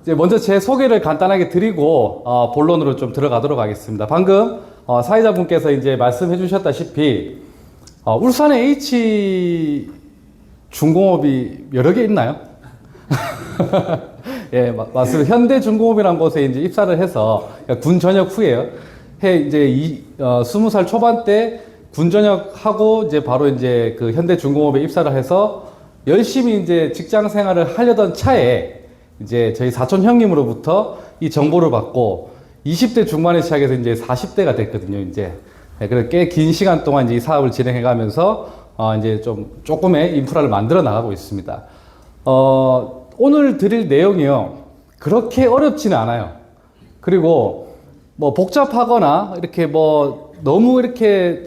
이제 먼저 제 소개를 간단하게 드리고 본론으로 좀 들어가도록 하겠습니다. 방금 사회자분께서 이제 말씀해 주셨다시피 울산에 H 중공업이 여러 개 있나요? 예, 맞습니다. 현대중공업이라는 곳에 이제 입사를 해서 군 전역 후에요. 이제 20살 초반 때 군 전역하고 이제 바로 이제 그 현대중공업에 입사를 해서 열심히 이제 직장 생활을 하려던 차에 이제 저희 사촌 형님으로부터 이 정보를 받고 20대 중반에 시작해서 이제 40대가 됐거든요, 이제. 네, 그래서 꽤 긴 시간 동안 이제 이 사업을 진행해 가면서 이제 조금의 인프라를 만들어 나가고 있습니다. 오늘 드릴 내용이요. 그렇게 어렵지는 않아요. 그리고 뭐 복잡하거나 이렇게 뭐 너무 이렇게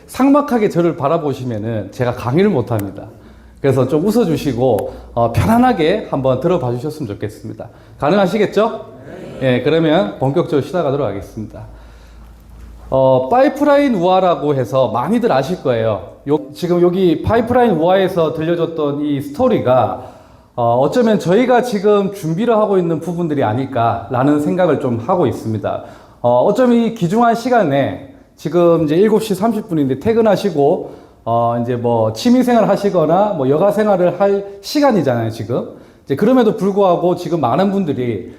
삭막하게 저를 바라보시면은 제가 강의를 못 합니다. 그래서 좀 웃어주시고 편안하게 한번 들어봐 주셨으면 좋겠습니다. 가능하시겠죠? 네. 예, 그러면 본격적으로 시작하도록 하겠습니다. 파이프라인 우화라고 해서 많이들 아실 거예요. 지금 여기 파이프라인 우화에서 들려줬던 이 스토리가 어쩌면 저희가 지금 준비를 하고 있는 부분들이 아닐까라는 생각을 좀 하고 있습니다. 어쩌면 이 귀중한 시간에 지금 이제 7시 30분인데 퇴근하시고 이제 뭐 취미생활 하시거나 뭐 여가 생활을 할 시간이잖아요, 지금. 이제 그럼에도 불구하고 지금 많은 분들이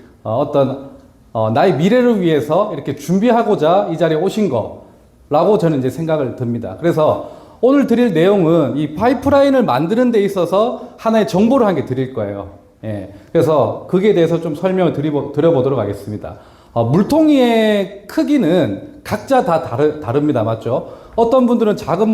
나의 미래를 위해서 이렇게 준비하고자 이 자리에 오신 거라고 저는 이제 생각을 듭니다. 그래서 오늘 드릴 내용은 이 파이프라인을 만드는 데 있어서 하나의 정보를 한 개 드릴 거예요. 예. 그래서 거기에 대해서 좀 설명을 드려보도록 하겠습니다. 물통이의 크기는 각자 다 다릅니다. 맞죠? 어떤 분들은 작은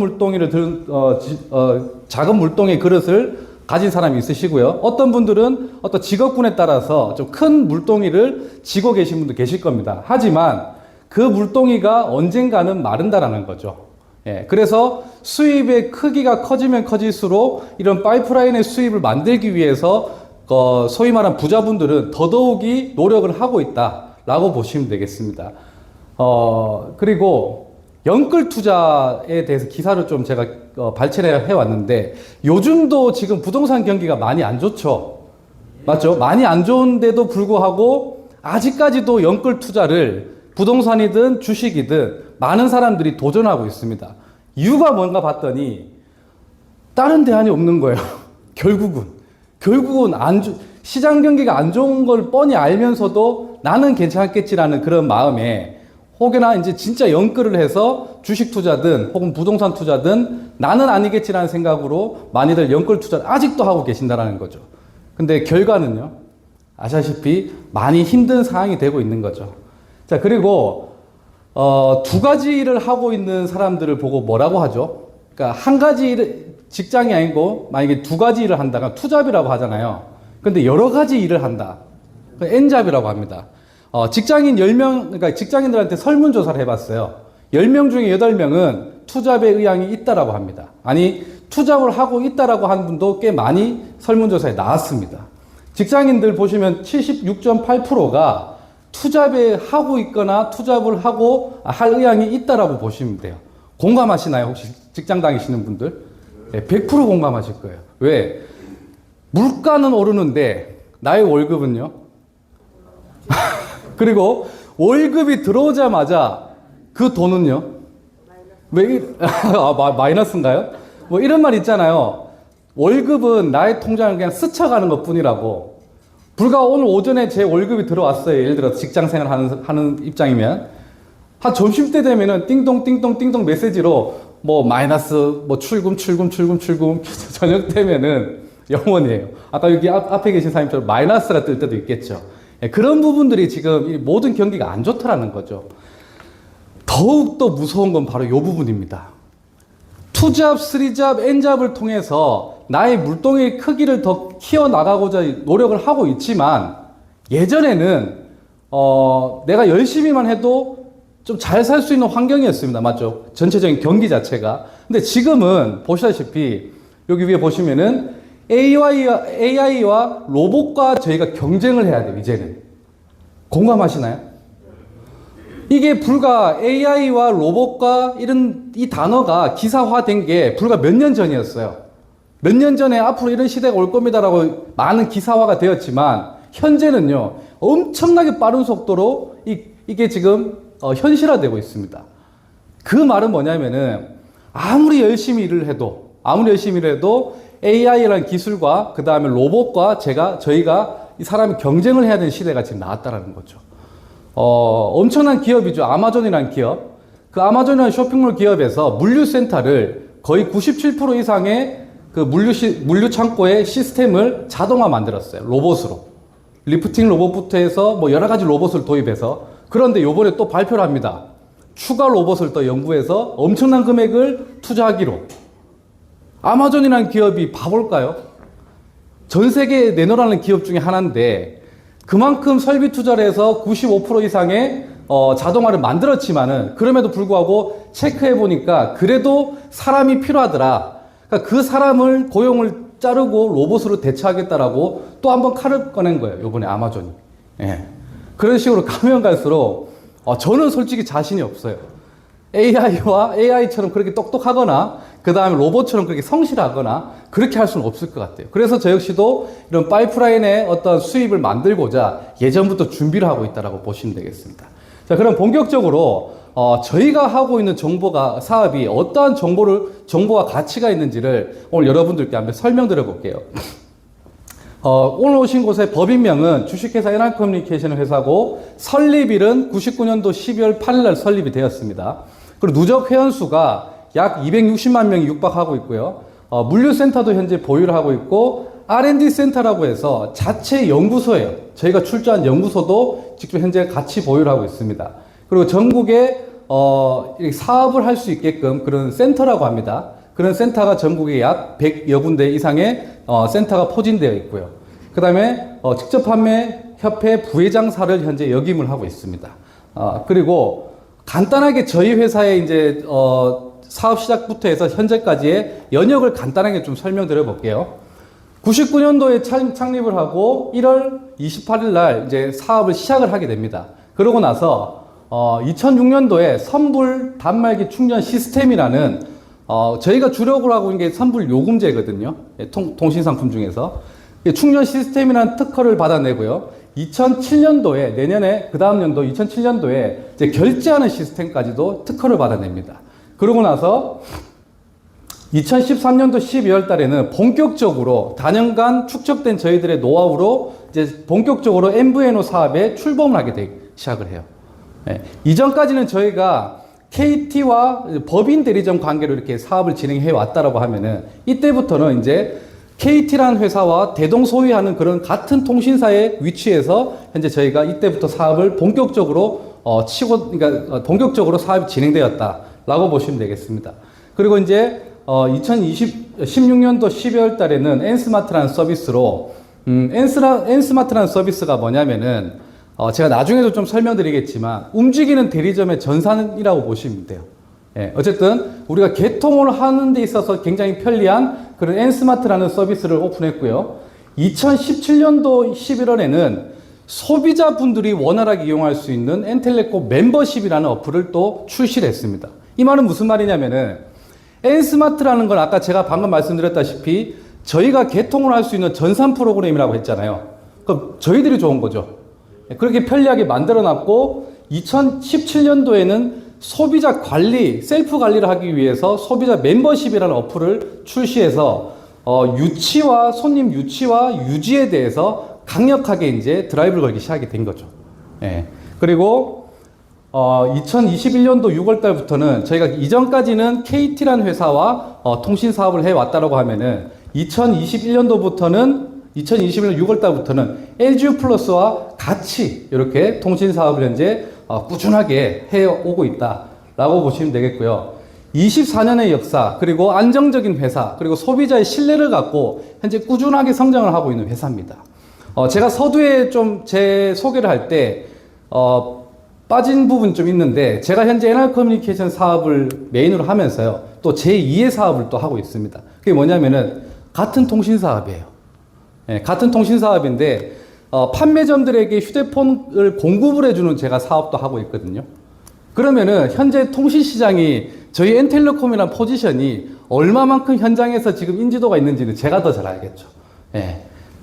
물동의 그릇을 가진 사람이 있으시고요. 어떤 분들은 어떤 직업군에 따라서 좀 큰 물동이를 쥐고 계신 분도 계실 겁니다. 하지만 그 물동이가 언젠가는 마른다라는 거죠. 예, 그래서 수입의 크기가 커지면 커질수록 이런 파이프라인의 수입을 만들기 위해서 소위 말하는 부자분들은 더더욱이 노력을 하고 있다라고 보시면 되겠습니다. 그리고 연끌 투자에 대해서 기사를 좀 제가 발췌해 왔는데 요즘도 지금 부동산 경기가 많이 안 좋죠. 맞죠? 많이 안 좋은데도 불구하고 아직까지도 연끌 투자를 부동산이든 주식이든 많은 사람들이 도전하고 있습니다. 이유가 뭔가 봤더니 다른 대안이 없는 거예요. 결국은 시장 경기가 안 좋은 걸 뻔히 알면서도 나는 괜찮겠지라는 그런 마음에 혹여나 이제 진짜 연끌을 해서 주식 투자든 혹은 부동산 투자든 나는 아니겠지라는 생각으로 많이들 연끌 투자를 아직도 하고 계신다라는 거죠. 근데 결과는요, 아시다시피 많이 힘든 상황이 되고 있는 거죠. 자, 그리고 두 가지 일을 하고 있는 사람들을 보고 뭐라고 하죠? 그러니까 한 가지 직장이 아니고 만약에 두 가지 일을 한다면 투잡이라고 하잖아요. 근데 여러 가지 일을 한다. N잡이라고 합니다. 직장인 10명, 그러니까 직장인들한테 설문조사를 해봤어요. 10명 중에 8명은 투잡의 의향이 있다라고 합니다. 아니, 투잡을 하고 있다라고 하는 분도 꽤 많이 설문조사에 나왔습니다. 직장인들 보시면 76.8%가 투잡에 하고 있거나 투잡을 하고 할 의향이 있다라고 보시면 돼요. 공감하시나요? 혹시 직장 다니시는 분들? 네, 100% 공감하실 거예요. 왜? 물가는 오르는데 나의 월급은요? 그리고 월급이 들어오자마자 그 돈은요? 마이너스인가요? 뭐 이런 말 있잖아요. 월급은 나의 통장을 그냥 스쳐가는 것 뿐이라고. 불과 오늘 오전에 제 월급이 들어왔어요. 예를 들어 직장 생활 하는 입장이면. 한 점심때 되면은 띵동 메시지로 뭐 마이너스, 뭐 출금. 저녁 되면은 0원이에요. 아까 여기 앞에 계신 사장님처럼 마이너스가 뜰 때도 있겠죠. 그런 부분들이 지금 모든 경기가 안 좋다라는 거죠. 더욱더 무서운 건 바로 이 부분입니다. 투잡, 쓰리잡, N잡을 통해서 나의 물동의 크기를 더 키워나가고자 노력을 하고 있지만 예전에는 내가 열심히만 해도 좀 잘 살 수 있는 환경이었습니다. 맞죠? 전체적인 경기 자체가. 근데 지금은 보시다시피 여기 위에 보시면은 AI와 로봇과 저희가 경쟁을 해야 돼요, 이제는. 공감하시나요? 이게 불과 AI와 로봇과 이 단어가 기사화된 게 불과 몇 년 전이었어요. 몇 년 전에 앞으로 이런 시대가 올 겁니다라고 많은 기사화가 되었지만 현재는요, 엄청나게 빠른 속도로 이게 지금 현실화되고 있습니다. 그 말은 뭐냐면은 아무리 열심히 일을 해도 AI라는 기술과 그 다음에 로봇과 저희가 이 사람이 경쟁을 해야 되는 시대가 지금 나왔다라는 거죠. 엄청난 기업이죠. 아마존이라는 기업. 그 아마존이라는 쇼핑몰 기업에서 물류센터를 거의 97% 이상의 그 물류 창고의 시스템을 자동화 만들었어요. 로봇으로. 리프팅 로봇부터 해서 뭐 여러 가지 로봇을 도입해서. 그런데 요번에 또 발표를 합니다. 추가 로봇을 또 연구해서 엄청난 금액을 투자하기로. 아마존이라는 기업이 바볼까요? 전 세계에 내놓으라는 기업 중에 하나인데 그만큼 설비 투자를 해서 95% 이상의 자동화를 만들었지만은 그럼에도 불구하고 체크해 보니까 그래도 사람이 필요하더라. 그러니까 그 사람을 고용을 자르고 로봇으로 대처하겠다라고 또 한번 칼을 꺼낸 거예요. 이번에 아마존이. 예. 그런 식으로 가면 갈수록 저는 솔직히 자신이 없어요. AI처럼 그렇게 똑똑하거나 그 다음에 로봇처럼 그렇게 성실하거나 그렇게 할 수는 없을 것 같아요. 그래서 저 역시도 이런 파이프라인의 어떤 수입을 만들고자 예전부터 준비를 하고 있다고 보시면 되겠습니다. 자, 그럼 본격적으로 저희가 하고 있는 사업이 어떠한 정보와 가치가 있는지를 오늘 여러분들께 한번 설명드려 볼게요. 오늘 오신 곳의 법인명은 주식회사 NR커뮤니케이션 회사고 설립일은 99년도 12월 8일 날 설립이 되었습니다. 그리고 누적 회원수가 약 260만 명이 육박하고 있고요. 물류센터도 현재 보유를 하고 있고 R&D 센터라고 해서 자체 연구소예요. 저희가 출자한 연구소도 직접 현재 같이 보유를 하고 있습니다. 그리고 전국에 사업을 할 수 있게끔 그런 센터라고 합니다. 그런 센터가 전국에 약 100여 군데 이상의 센터가 포진되어 있고요. 그 다음에 직접 판매 협회 부회장사를 현재 역임을 하고 있습니다. 그리고 간단하게 저희 회사의 이제 사업 시작부터 해서 현재까지의 연역을 간단하게 좀 설명드려 볼게요. 99년도에 창립을 하고 1월 28일 날 이제 사업을 시작을 하게 됩니다. 그러고 나서 2006년도에 선불 단말기 충전 시스템이라는 저희가 주력으로 하고 있는 게 선불 요금제거든요. 통신상품 중에서 충전 시스템이라는 특허를 받아내고요. 2007년도에 내년에 그 다음 연도 2007년도에 이제 결제하는 시스템까지도 특허를 받아냅니다. 그러고 나서 2013년도 12월 달에는 본격적으로 단연간 축적된 저희들의 노하우로 이제 본격적으로 MVNO 사업에 출범을 하게 시작을 해요. 네. 이전까지는 저희가 KT와 법인 대리점 관계로 이렇게 사업을 진행해 왔다라고 하면은 이때부터는 이제 KT라는 회사와 대동소이하는 그런 같은 통신사의 위치에서 현재 저희가 이때부터 사업을 본격적으로 그러니까 본격적으로 사업이 진행되었다라고 보시면 되겠습니다. 그리고 이제 2016년도 12월 달에는 N스마트라는 서비스로 N스마트라는 서비스가 뭐냐면은 제가 나중에도 좀 설명드리겠지만 움직이는 대리점의 전산이라고 보시면 돼요. 예, 어쨌든 우리가 개통을 하는 데 있어서 굉장히 편리한 그런 N스마트라는 서비스를 오픈했고요. 2017년도 11월에는 소비자분들이 원활하게 이용할 수 있는 N텔레콤 멤버십이라는 어플을 또 출시를 했습니다. 이 말은 무슨 말이냐면은 N스마트라는 건 아까 제가 방금 말씀드렸다시피 저희가 개통을 할 수 있는 전산 프로그램이라고 했잖아요. 그럼 저희들이 좋은 거죠. 그렇게 편리하게 만들어놨고 2017년도에는 소비자 관리, 셀프 관리를 하기 위해서 소비자 멤버십이라는 어플을 출시해서 손님 유치와 유지에 대해서 강력하게 이제 드라이브를 걸기 시작이 된 거죠. 예. 그리고 2021년도 6월 달부터는 저희가 이전까지는 KT라는 회사와 통신 사업을 해왔다라고 하면은 2021년도 6월 달부터는 LG 플러스와 같이 이렇게 통신 사업을 현재 꾸준하게 해오고 있다라고 보시면 되겠고요. 24년의 역사, 그리고 안정적인 회사, 그리고 소비자의 신뢰를 갖고 현재 꾸준하게 성장을 하고 있는 회사입니다. 제가 서두에 좀 제 소개를 할 때 빠진 부분이 좀 있는데 제가 현재 NR커뮤니케이션 사업을 메인으로 하면서요. 또 제2의 사업을 또 하고 있습니다. 그게 뭐냐면은 같은 통신 사업이에요. 예, 같은 통신 사업인데 판매점들에게 휴대폰을 공급을 해주는 제가 사업도 하고 있거든요. 그러면은 현재 통신 시장이 저희 N텔레콤이라는 포지션이 얼마만큼 현장에서 지금 인지도가 있는지는 제가 더 잘 알겠죠. 예.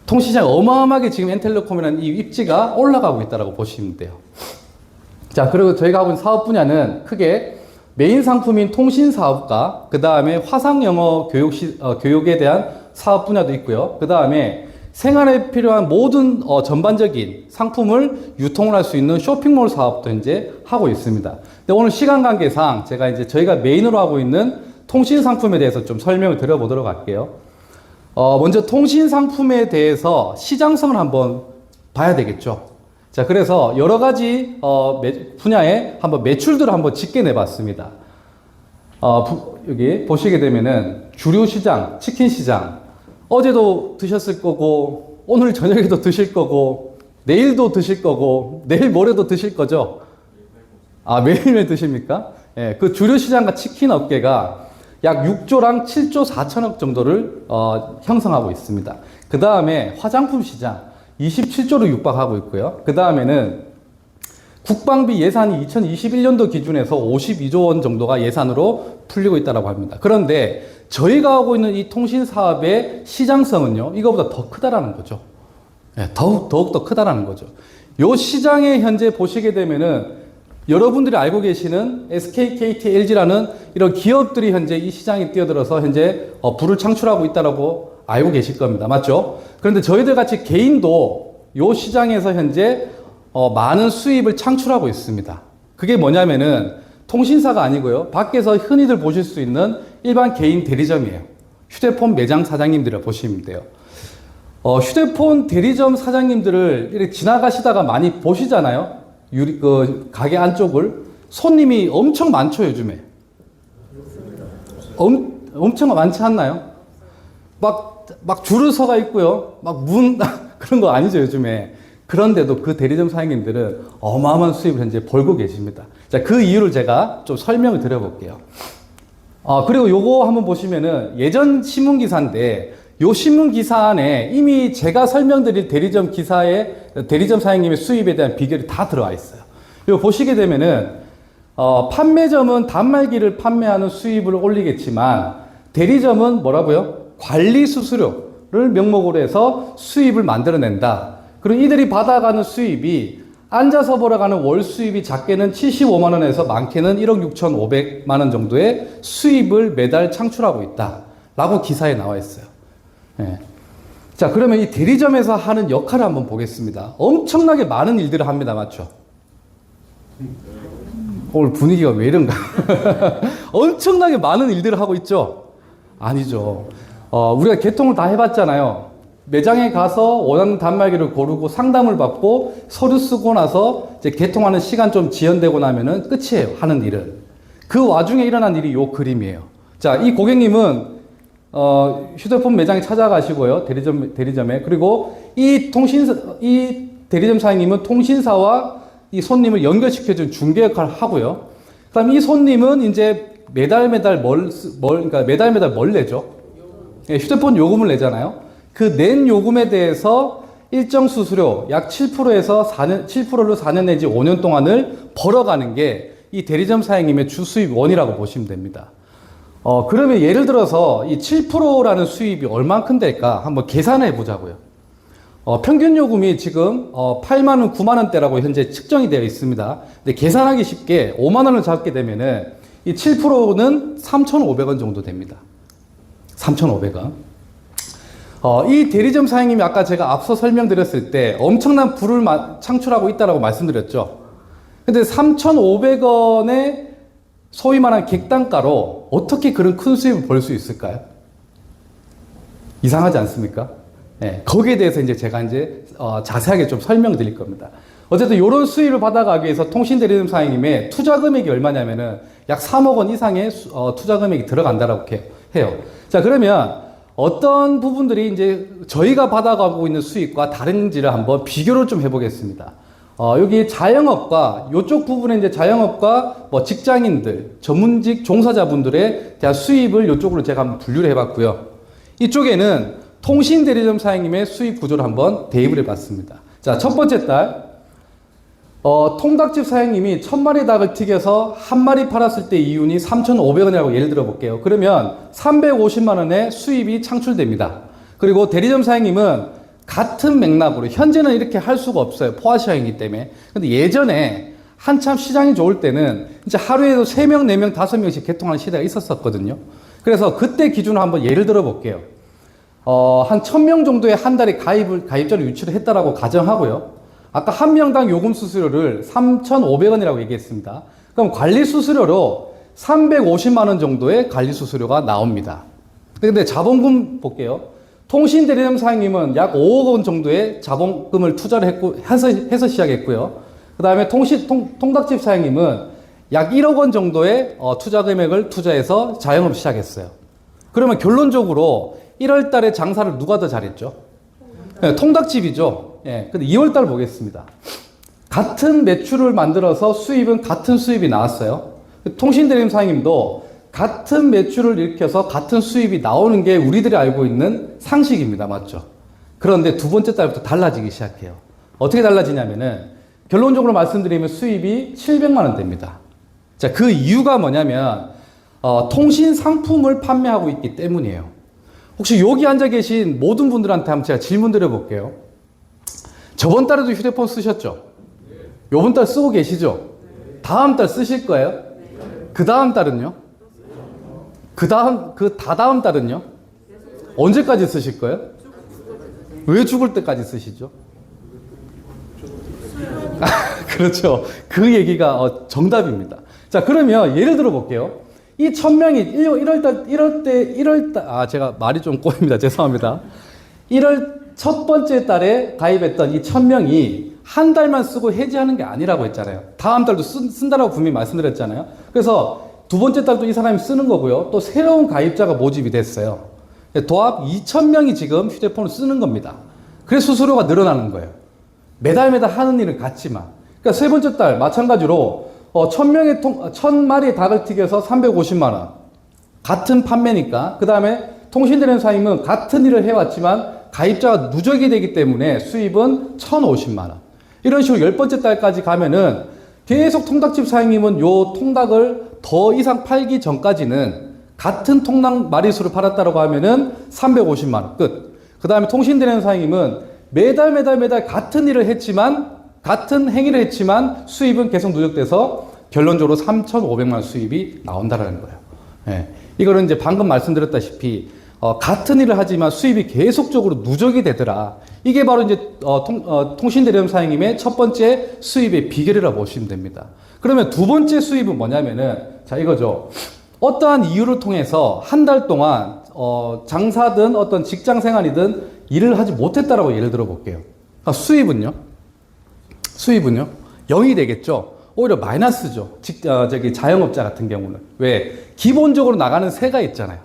통신시장 어마어마하게 지금 엔텔레콤이라는 이 입지가 올라가고 있다고 보시면 돼요. 자, 그리고 저희가 하고 있는 사업 분야는 크게 메인 상품인 통신사업과 그 다음에 화상영어 교육에 대한 사업 분야도 있고요. 그 다음에 생활에 필요한 모든 전반적인 상품을 유통을 할 수 있는 쇼핑몰 사업도 이제 하고 있습니다. 근데 오늘 시간 관계상 제가 이제 저희가 메인으로 하고 있는 통신 상품에 대해서 좀 설명을 드려보도록 할게요. 먼저 통신 상품에 대해서 시장성을 한번 봐야 되겠죠. 자, 그래서 여러 가지 분야에 한번 매출들을 한번 집계내 봤습니다. 여기 보시게 되면은 주류 시장, 치킨 시장, 어제도 드셨을 거고, 오늘 저녁에도 드실 거고, 내일도 드실 거고, 내일 모레도 드실 거죠? 아, 매일매일 드십니까? 예, 그 주류 시장과 치킨 업계가 약 6조랑 7조 4천억 정도를 형성하고 있습니다. 그 다음에 화장품 시장 27조로 육박하고 있고요. 그 다음에는 국방비 예산이 2021년도 기준에서 52조 원 정도가 예산으로 풀리고 있다고 합니다. 그런데 저희가 하고 있는 이 통신 사업의 시장성은요, 이거보다 더 크다라는 거죠. 네, 더욱더 크다라는 거죠. 요 시장에 현재 보시게 되면은 여러분들이 알고 계시는 SK, KT, LG라는 이런 기업들이 현재 이 시장에 뛰어들어서 현재 부를 창출하고 있다고 알고 계실 겁니다. 맞죠? 그런데 저희들 같이 개인도 요 시장에서 현재 많은 수입을 창출하고 있습니다. 그게 뭐냐면은 통신사가 아니고요. 밖에서 흔히들 보실 수 있는 일반 개인 대리점이에요. 휴대폰 매장 사장님들을 보시면 돼요. 휴대폰 대리점 사장님들을 이렇게 지나가시다가 많이 보시잖아요. 가게 안쪽을. 손님이 엄청 많죠, 요즘에. 엄청 많지 않나요? 막 줄을 서가 있고요. 그런 거 아니죠, 요즘에. 그런데도 그 대리점 사장님들은 어마어마한 수입을 현재 벌고 계십니다. 자, 그 이유를 제가 좀 설명을 드려볼게요. 그리고 요거 한번 보시면은 예전 신문기사인데, 요 신문기사 안에 이미 제가 설명드릴 대리점 사장님의 수입에 대한 비결이 다 들어와 있어요. 요 보시게 되면은, 판매점은 단말기를 판매하는 수입을 올리겠지만, 대리점은 뭐라고요? 관리 수수료를 명목으로 해서 수입을 만들어낸다. 그리고 이들이 받아가는 수입이 앉아서 벌어가는 월 수입이 작게는 75만 원에서 많게는 1억 6,500만 원 정도의 수입을 매달 창출하고 있다 라고 기사에 나와 있어요. 네. 자, 그러면 이 대리점에서 하는 역할을 한번 보겠습니다. 엄청나게 많은 일들을 합니다. 맞죠? 오늘 분위기가 왜 이런가? 엄청나게 많은 일들을 하고 있죠? 아니죠. 우리가 개통을 다 해봤잖아요. 매장에 가서 원하는 단말기를 고르고 상담을 받고 서류 쓰고 나서 이제 개통하는 시간 좀 지연되고 나면은 끝이에요. 하는 일은. 그 와중에 일어난 일이 요 그림이에요. 자, 이 고객님은 휴대폰 매장에 찾아가시고요. 대리점에. 그리고 이 대리점 사장님은 통신사와 이 손님을 연결시켜준 중개 역할을 하고요. 그 다음 이 손님은 이제 매달 뭘 내죠? 예, 휴대폰 요금을 내잖아요. 그 낸 요금에 대해서 일정 수수료 약 7%에서 7%로 4년 내지 5년 동안을 벌어가는 게 이 대리점 사장님의 주 수입원이라고 보시면 됩니다. 그러면 예를 들어서 이 7%라는 수입이 얼만큼 될까 한번 계산해 보자고요. 평균 요금이 지금 8만 원, 9만 원대라고 현재 측정이 되어 있습니다. 근데 계산하기 쉽게 5만 원을 잡게 되면은 이 7%는 3,500원 정도 됩니다. 3,500원. 이 대리점 사장님이 아까 제가 앞서 설명드렸을 때 엄청난 부를 창출하고 있다고 말씀드렸죠. 근데 3,500원의 소위 말하는 객단가로 어떻게 그런 큰 수입을 벌 수 있을까요? 이상하지 않습니까? 네, 거기에 대해서 이제 제가 자세하게 좀 설명드릴 겁니다. 어쨌든 이런 수입을 받아가기 위해서 통신대리점 사장님의 투자 금액이 얼마냐면은 약 3억 원 이상의 투자 금액이 들어간다라고 해요. 자, 그러면 어떤 부분들이 이제 저희가 받아가고 있는 수익과 다른지를 한번 비교를 좀 해보겠습니다. 여기 자영업과 이쪽 부분에 이제 자영업과 뭐 직장인들, 전문직 종사자분들에 대한 수입을 이쪽으로 제가 한번 분류를 해봤고요. 이쪽에는 통신 대리점 사장님의 수입 구조를 한번 대입을 해봤습니다. 자, 첫 번째 달, 통닭집 사장님이 1000마리 닭을 튀겨서 한 마리 팔았을 때 이윤이 3,500원이라고 예를 들어 볼게요. 그러면 350만 원의 수입이 창출됩니다. 그리고 대리점 사장님은 같은 맥락으로 현재는 이렇게 할 수가 없어요. 포화시장이기 때문에. 근데 예전에 한참 시장이 좋을 때는 이제 하루에도 3명, 4명, 5명씩 개통하는 시대가 있었었거든요. 그래서 그때 기준으로 한번 예를 들어 볼게요. 한 1000명 정도의 한 달에 가입자를 유치를 했다라고 가정하고요. 아까 한 명당 요금 수수료를 3,500원이라고 얘기했습니다. 그럼 관리 수수료로 350만 원 정도의 관리 수수료가 나옵니다. 근데 자본금 볼게요. 통신대리점 사장님은 약 5억 원 정도의 자본금을 투자를 해서 시작했고요. 그 다음에 통닭집 사장님은 약 1억 원 정도의 투자 금액을 투자해서 자영업 시작했어요. 그러면 결론적으로 1월 달에 장사를 누가 더 잘했죠? 네, 통닭집이죠. 예. 근데 2월 달 보겠습니다. 같은 매출을 만들어서 수입은 같은 수입이 나왔어요. 통신대리점 사장님도 같은 매출을 일으켜서 같은 수입이 나오는 게 우리들이 알고 있는 상식입니다. 맞죠? 그런데 두 번째 달부터 달라지기 시작해요. 어떻게 달라지냐면은 결론적으로 말씀드리면 수입이 700만 원 됩니다. 자, 그 이유가 뭐냐면 통신 상품을 판매하고 있기 때문이에요. 혹시 여기 앉아 계신 모든 분들한테 한번 제가 질문 드려볼게요. 저번 달에도 휴대폰 쓰셨죠? 요번 달 쓰고 계시죠? 다음 달 쓰실 거예요? 그 다음 달은요? 그 다다음 달은요? 언제까지 쓰실 거예요? 왜 죽을 때까지 쓰시죠? 그렇죠. 그 얘기가 정답입니다. 자, 그러면 예를 들어 볼게요. 이 1000명이 1월 달, 제가 말이 좀 꼬입니다. 죄송합니다. 1월 첫 번째 달에 가입했던 이 1000명이 한 달만 쓰고 해지하는 게 아니라고 했잖아요. 다음 달도 쓴다라고 분명히 말씀드렸잖아요. 그래서 두 번째 달도 이 사람이 쓰는 거고요. 또 새로운 가입자가 모집이 됐어요. 도합 2000명이 지금 휴대폰을 쓰는 겁니다. 그래서 수수료가 늘어나는 거예요. 매달 하는 일은 같지만. 그러니까 세 번째 달 마찬가지로 1000마리의 닭을 튀겨서 350만원. 같은 판매니까. 그 다음에 통신대리점 사장님은 같은 일을 해왔지만 가입자가 누적이 되기 때문에 수입은 1050만원. 이런 식으로 10번째 달까지 가면은 계속 통닭집 사장님은 요 통닭을 더 이상 팔기 전까지는 같은 통닭 마리수를 팔았다고 하면은 350만원 끝. 그 다음에 통신대리점 사장님은 매달 같은 일을 했지만, 같은 행위를 했지만 수입은 계속 누적돼서 결론적으로 3,500만 원 수입이 나온다라는 거예요. 예. 이거는 이제 방금 말씀드렸다시피 같은 일을 하지만 수입이 계속적으로 누적이 되더라. 이게 바로 이제 통신대리점 사장님의 첫 번째 수입의 비결이라고 보시면 됩니다. 그러면 두 번째 수입은 뭐냐면은 자 이거죠. 어떠한 이유를 통해서 한 달 동안 장사든 어떤 직장 생활이든 일을 하지 못했다라고 예를 들어 볼게요. 수입은요? 0이 되겠죠. 오히려 마이너스죠. 자영업자 같은 경우는. 왜? 기본적으로 나가는 세가 있잖아요.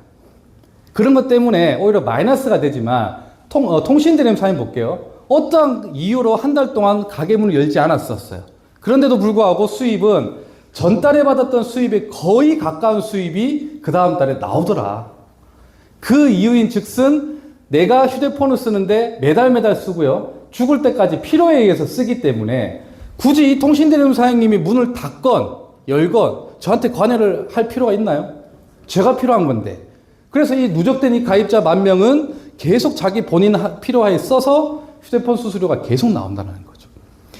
그런 것 때문에 오히려 마이너스가 되지만 통신대리점 사장님 볼게요. 어떠한 이유로 한 달 동안 가게 문을 열지 않았었어요. 그런데도 불구하고 수입은 전달에 받았던 수입에 거의 가까운 수입이 그 다음 달에 나오더라. 그 이유인 즉슨 내가 휴대폰을 쓰는데 매달 쓰고요. 죽을 때까지 필요에 의해서 쓰기 때문에 굳이 이 통신대리점 사장님이 문을 닫건 열건 저한테 관여를 할 필요가 있나요? 제가 필요한 건데. 그래서 이 누적된 이 가입자 10,000명은 계속 자기 본인 필요하에 써서 휴대폰 수수료가 계속 나온다는 거죠.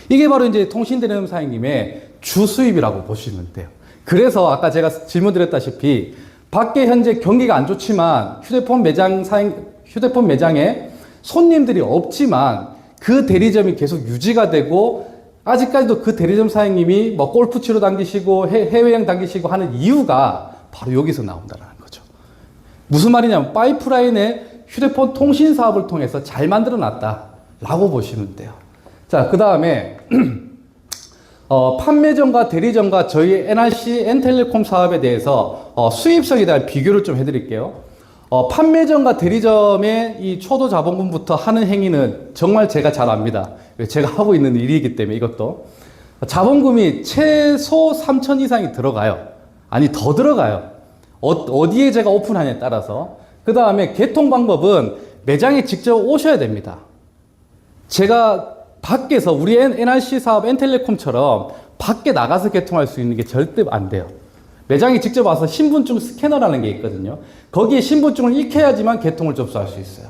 이게 바로 이제 통신대리점 사장님의 주 수입이라고 보시면 돼요. 그래서 아까 제가 질문 드렸다시피 밖에 현재 경기가 안 좋지만 휴대폰 매장에 손님들이 없지만 그 대리점이 계속 유지가 되고 아직까지도 그 대리점 사장님이 뭐 골프 치러 다니시고 해외여행 다니시고 하는 이유가 바로 여기서 나온다는 거죠. 무슨 말이냐면 파이프라인에 휴대폰 통신 사업을 통해서 잘 만들어 놨다라고 보시면 돼요. 자, 그 다음에 판매점과 대리점과 저희 NRC N텔레콤 사업에 대해서 수입성에 대한 비교를 좀 해드릴게요. 판매점과 대리점의 이 초도 자본금부터 하는 행위는 정말 제가 잘 압니다. 제가 하고 있는 일이기 때문에 이것도. 자본금이 최소 3천 이상이 들어가요. 아니, 더 들어가요. 어디에 제가 오픈하냐에 따라서. 그 다음에 개통 방법은 매장에 직접 오셔야 됩니다. 제가 밖에서 우리 NRC 사업 N텔레콤처럼 밖에 나가서 개통할 수 있는 게 절대 안 돼요. 매장에 직접 와서 신분증 스캐너라는 게 있거든요. 거기에 신분증을 익혀야지만 개통을 접수할 수 있어요.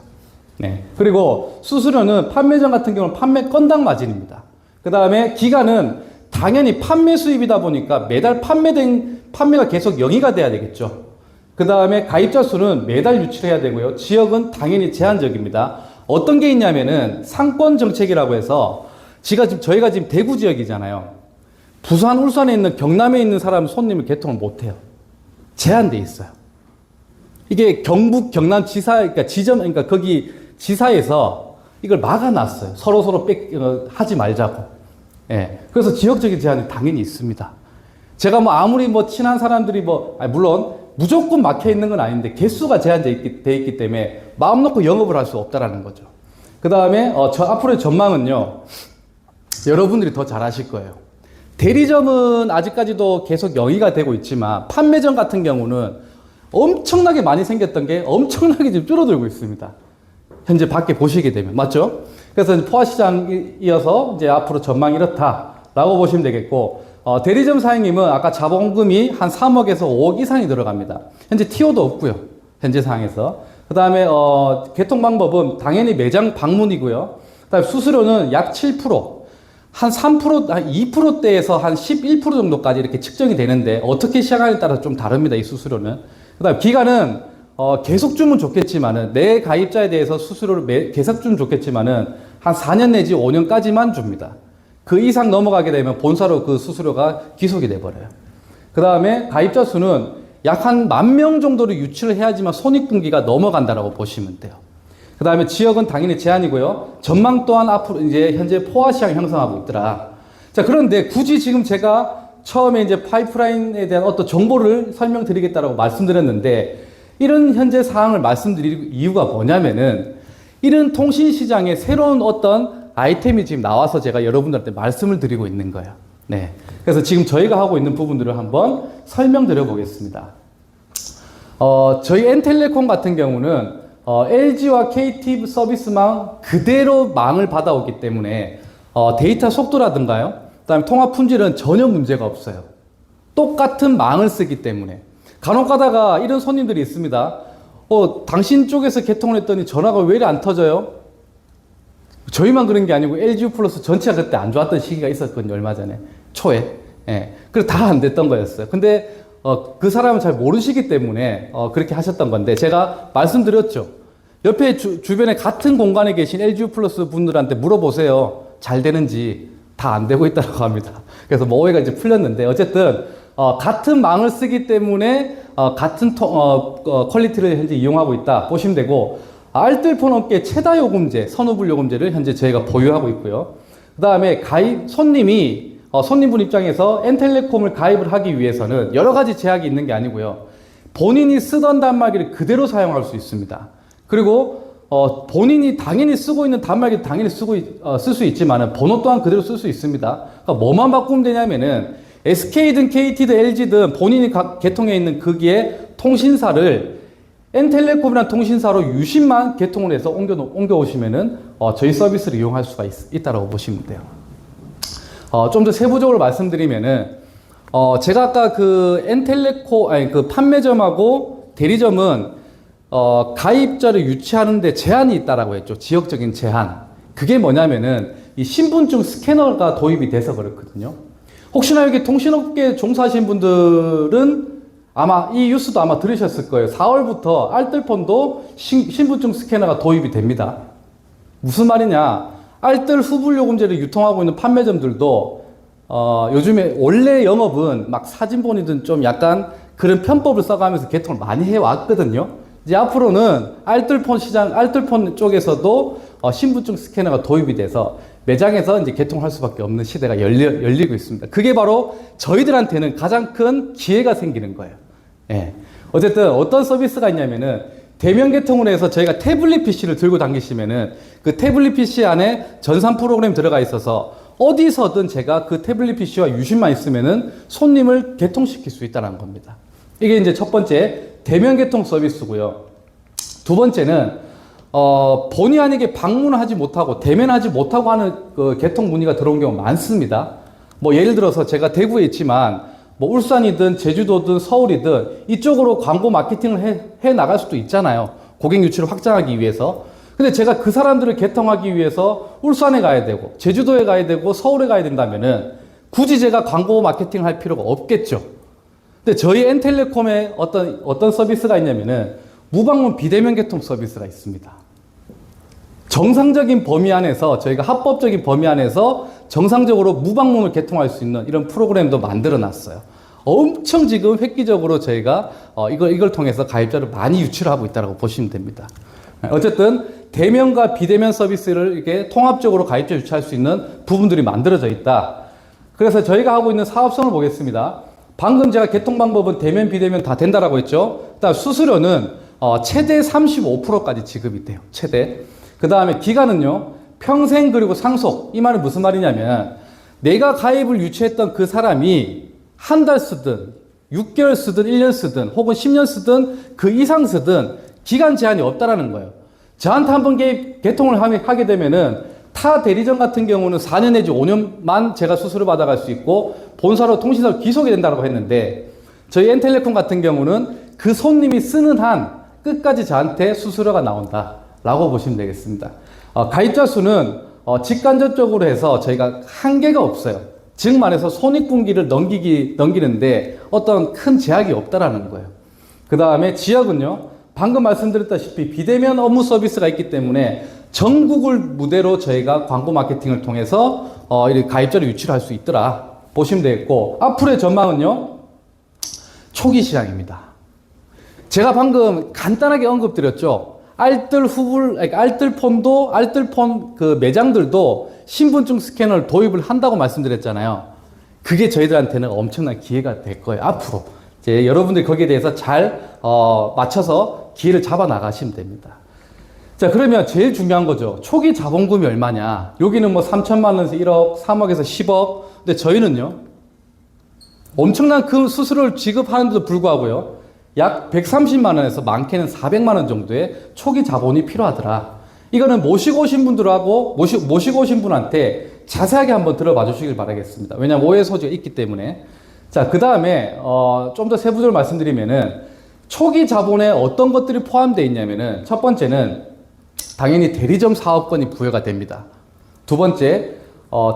네. 그리고 수수료는 판매점 같은 경우는 판매 건당 마진입니다. 그 다음에 기간은 당연히 판매 수입이다 보니까 매달 판매가 계속 영위가 돼야 되겠죠. 그 다음에 가입자 수는 매달 유치해야 되고요. 지역은 당연히 제한적입니다. 어떤 게 있냐면은 상권 정책이라고 해서 저희가 지금 대구 지역이잖아요. 부산, 울산에 있는 경남에 있는 사람 손님을 개통을 못 해요. 제한돼 있어요. 이게 경북, 경남 그러니까 거기 지사에서 이걸 막아놨어요. 서로 하지 말자고. 예. 그래서 지역적인 제한이 당연히 있습니다. 제가 아무리 친한 사람들이 물론 무조건 막혀 있는 건 아닌데 개수가 제한돼 있기 때문에 마음 놓고 영업을 할 수 없다라는 거죠. 그 다음에 앞으로의 전망은요. 여러분들이 더 잘 아실 거예요. 대리점은 아직까지도 계속 영위가 되고 있지만 판매점 같은 경우는 엄청나게 많이 생겼던 게 엄청나게 지금 줄어들고 있습니다. 현재 밖에 보시게 되면. 맞죠? 그래서 포화시장이어서 이제 앞으로 전망이 이렇다라고 보시면 되겠고, 대리점 사장님은 아까 자본금이 한 3억에서 5억 이상이 들어갑니다. 현재 TO도 없고요. 현재 상황에서. 그 다음에, 개통 방법은 당연히 매장 방문이고요. 그 다음에 수수료는 약 7%, 한 3%, 한 2%대에서 한 11% 정도까지 이렇게 측정이 되는데, 어떻게 시작하느냐에 따라서 좀 다릅니다. 이 수수료는. 그 다음에 기간은, 계속 주면 좋겠지만은, 내 가입자에 대해서 수수료를 계속 주면 좋겠지만은, 한 4년 내지 5년까지만 줍니다. 그 이상 넘어가게 되면 본사로 그 수수료가 기속이 돼버려요. 그 다음에 가입자 수는 약 한 10,000명 정도를 유치를 해야지만 손익분기가 넘어간다라고 보시면 돼요. 그 다음에 지역은 당연히 제한이고요. 전망 또한 앞으로 이제 현재 포화시장 형성하고 있더라. 자, 그런데 굳이 지금 제가 처음에 이제 파이프라인에 대한 어떤 정보를 설명드리겠다라고 말씀드렸는데, 이런 현재 사항을 말씀드릴 이유가 뭐냐면은, 이런 통신시장에 새로운 어떤 아이템이 지금 나와서 제가 여러분들한테 말씀을 드리고 있는 거예요. 네. 그래서 지금 저희가 하고 있는 부분들을 한번 설명드려 보겠습니다. 저희 엔텔레콤 같은 경우는 LG와 KT 서비스망 그대로 망을 받아오기 때문에 데이터 속도라든가요, 그 다음에 통화 품질은 전혀 문제가 없어요. 똑같은 망을 쓰기 때문에. 간혹 가다가 이런 손님들이 있습니다. 당신 쪽에서 개통을 했더니 전화가 왜 이리 안 터져요? 저희만 그런 게 아니고 LGU 플러스 전체가 그때 안 좋았던 시기가 있었거든요. 얼마 전에. 초에. 예. 그래서 다 안 됐던 거였어요. 근데 그 사람은 잘 모르시기 때문에 그렇게 하셨던 건데, 제가 말씀드렸죠. 옆에 주변에 같은 공간에 계신 LGU 플러스 분들한테 물어보세요. 잘 되는지. 다 안 되고 있다고 합니다. 그래서 오해가 이제 풀렸는데, 어쨌든 같은 망을 쓰기 때문에 같은 퀄리티를 현재 이용하고 있다 보시면 되고, 알뜰폰 업계 최다 요금제, 선후불 요금제를 현재 저희가 보유하고 있고요. 그 다음에 손님분 입장에서 엔텔레콤을 가입을 하기 위해서는 여러 가지 제약이 있는 게 아니고요. 본인이 쓰던 단말기를 그대로 사용할 수 있습니다. 그리고 본인이 당연히 쓰고 있는 단말기도 당연히 쓸 수 있지만 번호 또한 그대로 쓸 수 있습니다. 그러니까 뭐만 바꾸면 되냐면은 SK든 KT든 LG든 본인이 각 개통해 있는 거기에 통신사를 엔텔레콤이라는 통신사로 유심만 개통을 해서 옮겨오시면은 저희 서비스를 이용할 수가 있다라고 보시면 돼요. 좀 더 세부적으로 말씀드리면은 제가 아까 그 그 판매점하고 대리점은 가입자를 유치하는데 제한이 있다라고 했죠. 지역적인 제한. 그게 뭐냐면은 이 신분증 스캐너가 도입이 돼서 그렇거든요. 혹시나 여기 통신업계에 종사하신 분들은 아마 이 뉴스도 아마 들으셨을 거예요. 4월부터 알뜰폰도 신분증 스캐너가 도입이 됩니다. 무슨 말이냐? 알뜰 후불요금제를 유통하고 있는 판매점들도 요즘에 원래 영업은 막 사진본이든 좀 약간 그런 편법을 써가면서 개통을 많이 해왔거든요. 이제 앞으로는 알뜰폰 쪽에서도 신분증 스캐너가 도입이 돼서 매장에서 이제 개통할 수밖에 없는 시대가 열리고 있습니다. 그게 바로 저희들한테는 가장 큰 기회가 생기는 거예요. 예. 어쨌든 어떤 서비스가 있냐면은 대면 개통을 해서 저희가 태블릿 PC를 들고 다니시면은 그 태블릿 PC 안에 전산 프로그램 들어가 있어서 어디서든 제가 그 태블릿 PC와 유심만 있으면은 손님을 개통시킬 수 있다는 겁니다. 이게 이제 첫 번째 대면 개통 서비스고요. 두 번째는 본의 아니게 방문을 하지 못하고 대면하지 못하고 하는 그 개통 문의가 들어온 경우 많습니다. 뭐 예를 들어서 제가 대구에 있지만 뭐 울산이든 제주도든 서울이든 이쪽으로 광고 마케팅을 해 나갈 수도 있잖아요. 고객 유치를 확장하기 위해서. 근데 제가 그 사람들을 개통하기 위해서 울산에 가야 되고, 제주도에 가야 되고, 서울에 가야 된다면은 굳이 제가 광고 마케팅을 할 필요가 없겠죠. 근데 저희 N텔레콤에 어떤 서비스가 있냐면은 무방문 비대면 개통 서비스가 있습니다. 정상적인 범위 안에서, 저희가 합법적인 범위 안에서 정상적으로 무방문을 개통할 수 있는 이런 프로그램도 만들어 놨어요. 엄청 지금 획기적으로 저희가 이걸 통해서 가입자를 많이 유치를 하고 있다고 보시면 됩니다. 어쨌든 대면과 비대면 서비스를 이렇게 통합적으로 가입자 유치할 수 있는 부분들이 만들어져 있다. 그래서 저희가 하고 있는 사업성을 보겠습니다. 방금 제가 개통 방법은 대면, 비대면 다 된다라고 했죠. 그다음 수수료는 최대 35%까지 지급이 돼요. 최대. 그 다음에 기간은요, 평생 그리고 상속. 이 말은 무슨 말이냐면, 내가 가입을 유치했던 그 사람이 한 달 쓰든, 6개월 쓰든, 1년 쓰든, 혹은 10년 쓰든, 그 이상 쓰든, 기간 제한이 없다라는 거예요. 저한테 한번 개통을 하게 되면은, 타 대리점 같은 경우는 4년 내지 5년만 제가 수수료 받아갈 수 있고, 본사로 통신사로 귀속이 된다고 했는데, 저희 N텔레콤 같은 경우는 그 손님이 쓰는 한 끝까지 저한테 수수료가 나온다. 라고 보시면 되겠습니다. 가입자 수는 직간접적으로 해서 저희가 한계가 없어요. 즉 말해서 손익분기를 넘기는데 어떤 큰 제약이 없다라는 거예요. 그 다음에 지역은요, 방금 말씀드렸다시피 비대면 업무 서비스가 있기 때문에 전국을 무대로 저희가 광고 마케팅을 통해서 이렇게 가입자를 유치를 할 수 있더라 보시면 되겠고, 앞으로의 전망은요, 초기 시장입니다. 제가 방금 간단하게 언급드렸죠. 알뜰폰 그 매장들도 신분증 스캐너를 도입을 한다고 말씀드렸잖아요. 그게 저희들한테는 엄청난 기회가 될 거예요. 앞으로 이제 여러분들이 거기에 대해서 잘 맞춰서 기회를 잡아 나가시면 됩니다. 자, 그러면 제일 중요한 거죠. 초기 자본금이 얼마냐? 여기는 뭐 3천만 원에서 1억, 3억에서 10억. 근데 저희는요, 엄청난 그 수수료를 지급하는데도 불구하고요, 약 130만 원에서 많게는 400만 원 정도의 초기 자본이 필요하더라. 이거는 모시고 오신 분들하고 모시고 오신 분한테 자세하게 한번 들어봐 주시길 바라겠습니다. 왜냐하면 오해 소지가 있기 때문에. 자, 그 다음에 좀 더 세부적으로 말씀드리면은 초기 자본에 어떤 것들이 포함되어 있냐면은, 첫 번째는 당연히 대리점 사업권이 부여가 됩니다. 두 번째,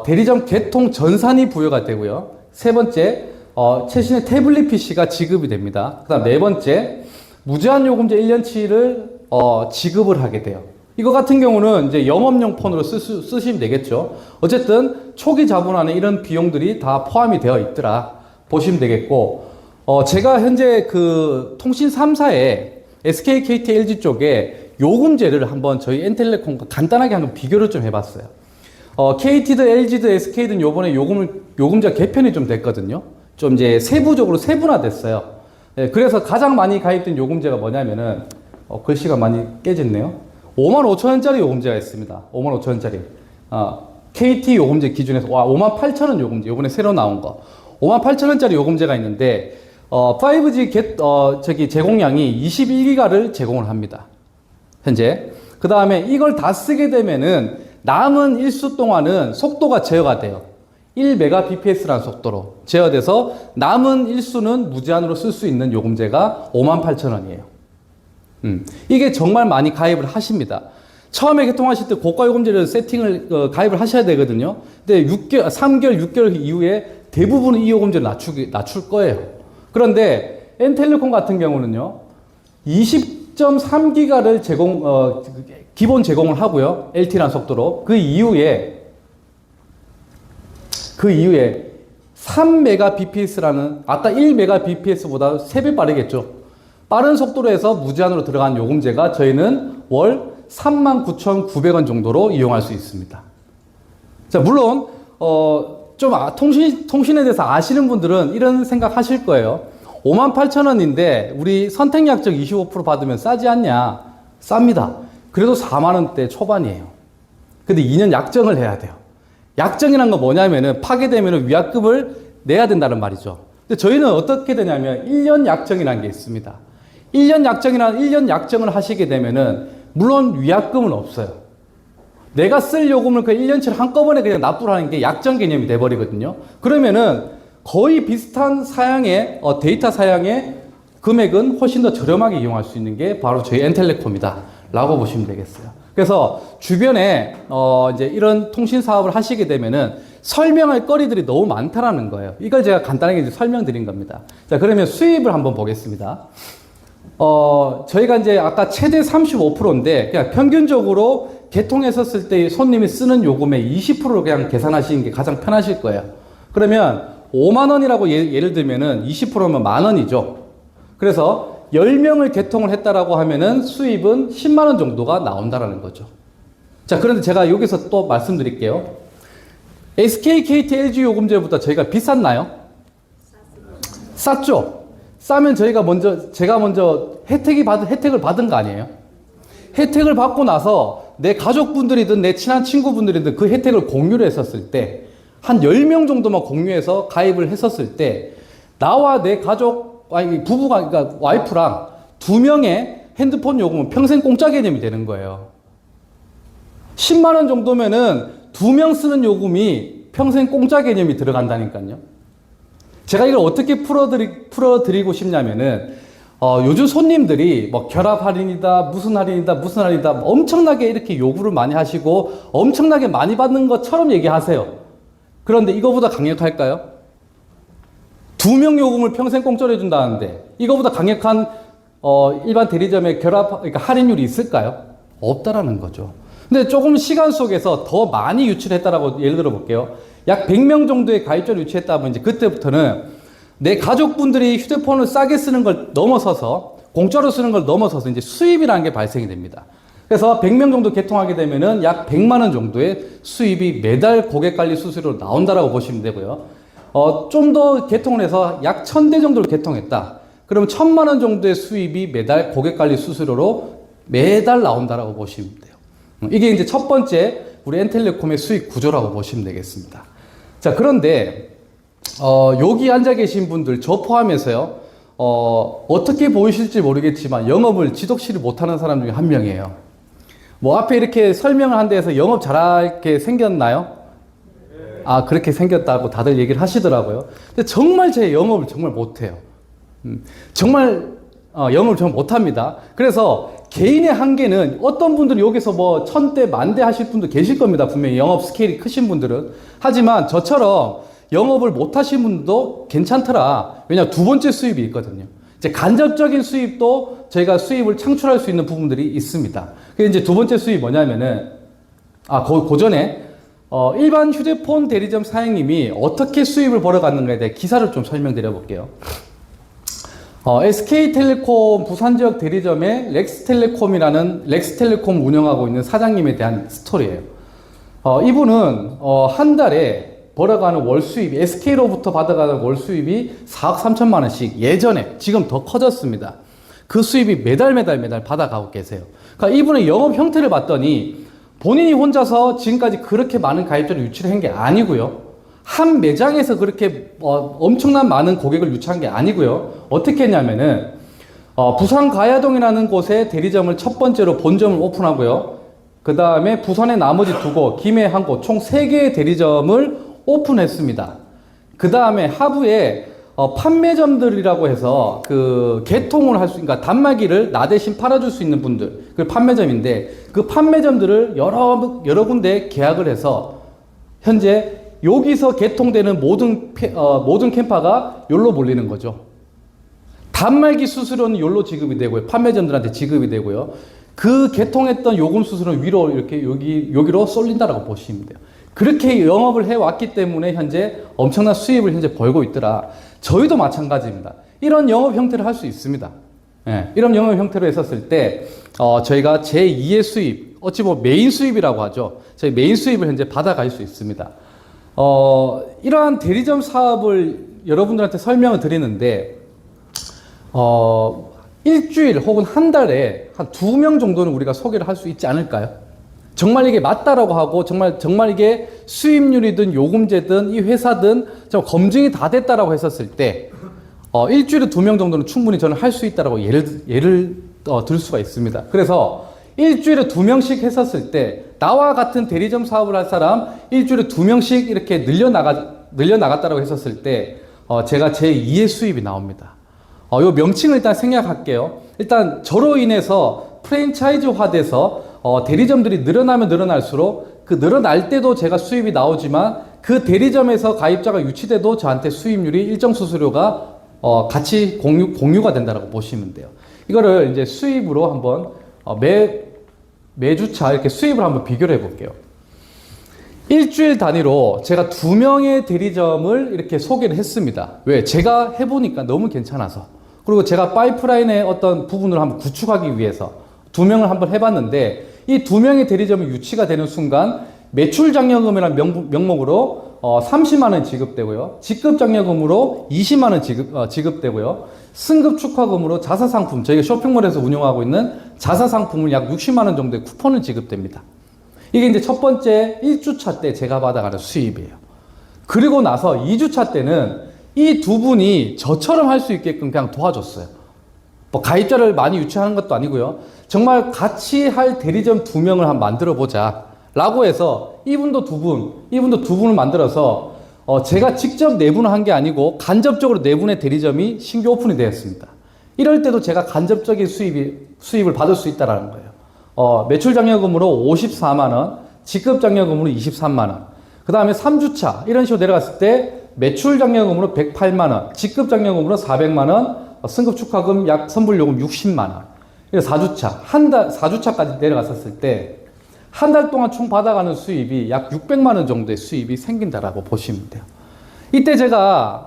대리점 개통 전산이 부여가 되고요. 세 번째, 최신의 태블릿 PC가 지급이 됩니다. 그 다음 네 번째, 무제한 요금제 1년치를 지급을 하게 돼요. 이거 같은 경우는 이제 영업용 폰으로 쓰시면 되겠죠. 어쨌든 초기 자본 안에 이런 비용들이 다 포함이 되어 있더라 보시면 되겠고, 제가 현재 그 통신 3사에 SK, KT, LG 쪽에 요금제를 한번 저희 N텔레콤과 간단하게 한번 비교를 좀 해봤어요. KT든 LG든 SK든 요번에 요금제 개편이 좀 됐거든요. 좀 이제 세부적으로 세분화됐어요. 네, 그래서 가장 많이 가입된 요금제가 뭐냐면은, 글씨가 많이 깨졌네요. 55,000원짜리 요금제가 있습니다. 55,000원짜리. KT 요금제 기준에서, 58,000원 요금제. 요번에 새로 나온 거. 58,000원짜리 요금제가 있는데, 5G 제공량이 21기가를 제공을 합니다. 현재. 그 다음에 이걸 다 쓰게 되면은 남은 일수 동안은 속도가 제어가 돼요. 1Mbps라는 속도로 제어돼서 남은 일수는 무제한으로 쓸 수 있는 요금제가 58,000원이에요. 이게 정말 많이 가입을 하십니다. 처음에 개통하실 때 고가 요금제를 가입을 하셔야 되거든요. 근데 3개월, 6개월 이후에 대부분은 이 요금제를 낮출 거예요. 그런데 N텔레콤 같은 경우는요, 20.3기가를 기본 제공을 하고요. LTE라는 속도로. 그 이후에 3Mbps라는, 아까 1Mbps보다 3배 빠르겠죠. 빠른 속도로 해서 무제한으로 들어간 요금제가 저희는 월 39,900원 정도로 이용할 수 있습니다. 자, 물론 좀 통신에 대해서 아시는 분들은 이런 생각 하실 거예요. 58,000원인데 우리 선택약정 25% 받으면 싸지 않냐? 쌉니다. 그래도 4만원대 초반이에요. 근데 2년 약정을 해야 돼요. 약정이란 건 뭐냐면은 파괴되면은 위약금을 내야 된다는 말이죠. 근데 저희는 어떻게 되냐면 1년 약정이라는 게 있습니다. 1년 약정을 하시게 되면은 물론 위약금은 없어요. 내가 쓸 요금을 그 1년치를 한꺼번에 그냥 납부를 하는 게 약정 개념이 돼버리거든요. 그러면은 거의 비슷한 사양의 데이터 사양의 금액은 훨씬 더 저렴하게 이용할 수 있는 게 바로 저희 N텔레콤이다 라고 보시면 되겠어요. 그래서 주변에 이제 이런 통신 사업을 하시게 되면은 설명할 거리들이 너무 많다라는 거예요. 이걸 제가 간단하게 이제 설명드린 겁니다. 자, 그러면 수입을 한번 보겠습니다. 저희가 이제 아까 최대 35%인데 그냥 평균적으로 개통했었을 때 손님이 쓰는 요금의 20%를 그냥 계산하시는 게 가장 편하실 거예요. 그러면 5만 원이라고 예를 들면은 20%면 만 원이죠. 그래서 10명을 개통을 했다라고 하면은 수입은 10만 원 정도가 나온다라는 거죠. 자, 그런데 제가 여기서 또 말씀드릴게요. SK, KT, LG 요금제보다 저희가 비쌌나요? 쌌죠? 싸면 제가 먼저 혜택을 받은 거 아니에요? 혜택을 받고 나서 내 가족분들이든 내 친한 친구분들이든 그 혜택을 공유를 했었을 때, 한 10명 정도만 공유해서 가입을 했었을 때, 나와 내 가족, 부부가, 그러니까 와이프랑 2명의 핸드폰 요금은 평생 공짜 개념이 되는 거예요. 10만 원 정도면은 2명 쓰는 요금이 평생 공짜 개념이 들어간다니까요. 제가 이걸 어떻게 풀어드리고 싶냐면은, 요즘 손님들이 뭐 결합 할인이다, 무슨 할인이다, 엄청나게 이렇게 요구를 많이 하시고, 엄청나게 많이 받는 것처럼 얘기하세요. 그런데 이거보다 강력할까요? 2명 요금을 평생 공짜로 해준다는데, 이거보다 강력한, 일반 대리점의 그러니까 할인율이 있을까요? 없다라는 거죠. 근데 조금 시간 속에서 더 많이 유출했다라고 예를 들어 볼게요. 약 100명 정도의 가입자를 유치했다면 이제 그때부터는 내 가족분들이 휴대폰을 싸게 쓰는 걸 넘어서서, 공짜로 쓰는 걸 넘어서서 이제 수입이라는 게 발생이 됩니다. 그래서 100명 정도 개통하게 되면은 약 100만 원 정도의 수입이 매달 고객관리 수수료로 나온다라고 보시면 되고요. 좀 더 개통을 해서 약 1000대 정도를 개통했다. 그러면 1000만 원 정도의 수입이 매달 고객관리 수수료로 매달 나온다라고 보시면 돼요. 이게 이제 첫 번째 우리 엔텔레콤의 수익 구조라고 보시면 되겠습니다. 자, 그런데 여기 앉아 계신 분들 저 포함해서요, 어떻게 보이실지 모르겠지만 영업을 지독실히 못하는 사람 중에 한 명이에요. 뭐 앞에 이렇게 설명을 한 데에서 영업 잘하게 생겼나요? 아, 그렇게 생겼다고 다들 얘기를 하시더라고요. 근데 정말 제 영업을 정말 못해요. 정말 영업을 정말 못합니다. 그래서 개인의 한계는, 어떤 분들은 여기서 뭐 1000대, 10,000대 하실 분도 계실 겁니다. 분명히 영업 스케일이 크신 분들은. 하지만 저처럼 영업을 못 하신 분도 괜찮더라. 왜냐하면 두 번째 수입이 있거든요. 이제 간접적인 수입도 저희가 수입을 창출할 수 있는 부분들이 있습니다. 그게 이제 두 번째 수입이 뭐냐면은, 그 전에, 일반 휴대폰 대리점 사장님이 어떻게 수입을 벌어갔는가에 대해 기사를 좀 설명드려 볼게요. SK텔레콤 부산지역 대리점의 렉스텔레콤 운영하고 있는 사장님에 대한 스토리예요. 이분은 한 달에 벌어가는 월 수입이, SK로부터 받아가는 월 수입이 4억 3천만 원씩, 예전에, 지금 더 커졌습니다. 그 수입이 매달 받아가고 계세요. 그러니까 이분의 영업 형태를 봤더니 본인이 혼자서 지금까지 그렇게 많은 가입자를 유치를 한 게 아니고요. 한 매장에서 그렇게 엄청난 많은 고객을 유치한 게 아니고요. 어떻게 했냐면은 부산 가야동이라는 곳에 대리점을 첫 번째로 본점을 오픈하고요. 그 다음에 부산의 나머지 2곳, 김해 1곳, 총 3개의 대리점을 오픈했습니다. 그 다음에 하부에 판매점들이라고 해서 그 개통을 할 수, 그러니까 단말기를 나 대신 팔아줄 수 있는 분들, 그 판매점인데, 그 판매점들을 여러 군데 계약을 해서 현재 여기서 개통되는 모든 캠파가 여기로 몰리는 거죠. 단말기 수수료는 여기로 지급이 되고요. 판매점들한테 지급이 되고요. 그 개통했던 요금 수수료는 위로 이렇게 여기로 쏠린다라고 보시면 돼요. 그렇게 영업을 해왔기 때문에 현재 엄청난 수입을 현재 벌고 있더라. 저희도 마찬가지입니다. 이런 영업 형태를 할 수 있습니다. 예, 이런 영업 형태로 했었을 때 저희가 제2의 수입, 어찌 보면 메인 수입이라고 하죠. 저희 메인 수입을 현재 받아갈 수 있습니다. 이러한 대리점 사업을 여러분들한테 설명을 드리는데, 일주일 혹은 한 달에 한 2명 정도는 우리가 소개를 할 수 있지 않을까요? 정말 이게 맞다라고 하고, 정말 이게 수입률이든 요금제든 이 회사든 검증이 다 됐다라고 했었을 때, 일주일에 2명 정도는 충분히 저는 할 수 있다라고 예를 들 수가 있습니다. 그래서 일주일에 2명씩 했었을 때, 나와 같은 대리점 사업을 할 사람 일주일에 2명씩 이렇게 늘려나갔다라고 했었을 때, 제가 제2의 수입이 나옵니다. 요 명칭을 일단 생략할게요. 일단 저로 인해서 프랜차이즈화 돼서 대리점들이 늘어나면 늘어날수록 그 늘어날 때도 제가 수입이 나오지만 그 대리점에서 가입자가 유치돼도 저한테 수입률이 일정 수수료가 같이 공유가 된다고 보시면 돼요. 이거를 이제 수입으로 한번 매주차 이렇게 수입을 한번 비교를 해볼게요. 일주일 단위로 제가 2명의 대리점을 이렇게 소개를 했습니다. 왜? 제가 해보니까 너무 괜찮아서. 그리고 제가 파이프라인의 어떤 부분을 한번 구축하기 위해서 2명을 한번 해봤는데 이 2명의 대리점이 유치가 되는 순간 매출 장려금이라는 명목으로 30만 원 지급되고요. 직급 장려금으로 20만 원 지급되고요. 승급 축하금으로 자사상품, 저희가 쇼핑몰에서 운영하고 있는 자사상품을 약 60만 원 정도의 쿠폰을 지급됩니다. 이게 이제 첫 번째 1주차 때 제가 받아가는 수입이에요. 그리고 나서 2주차 때는 이 두 분이 저처럼 할 수 있게끔 그냥 도와줬어요. 뭐 가입자를 많이 유치하는 것도 아니고요. 정말 같이 할 대리점 2명을 한번 만들어 보자 라고 해서 이분도 두 분을 만들어서 제가 직접 내분을 한 게 아니고 간접적으로 네 분의 대리점이 신규 오픈이 되었습니다. 이럴 때도 제가 간접적인 수입을 받을 수 있다는 거예요. 매출 장려금으로 54만 원, 직급 장려금으로 23만 원. 그 다음에 3주차 이런 식으로 내려갔을 때 매출 장려금으로 108만 원, 직급 장려금으로 400만 원, 승급 축하금 약 선불요금 60만 원. 4주차, 4주차까지 내려갔었을 때 한 달 동안 총 받아가는 수입이 약 600만 원 정도의 수입이 생긴다라고 보시면 돼요. 이때 제가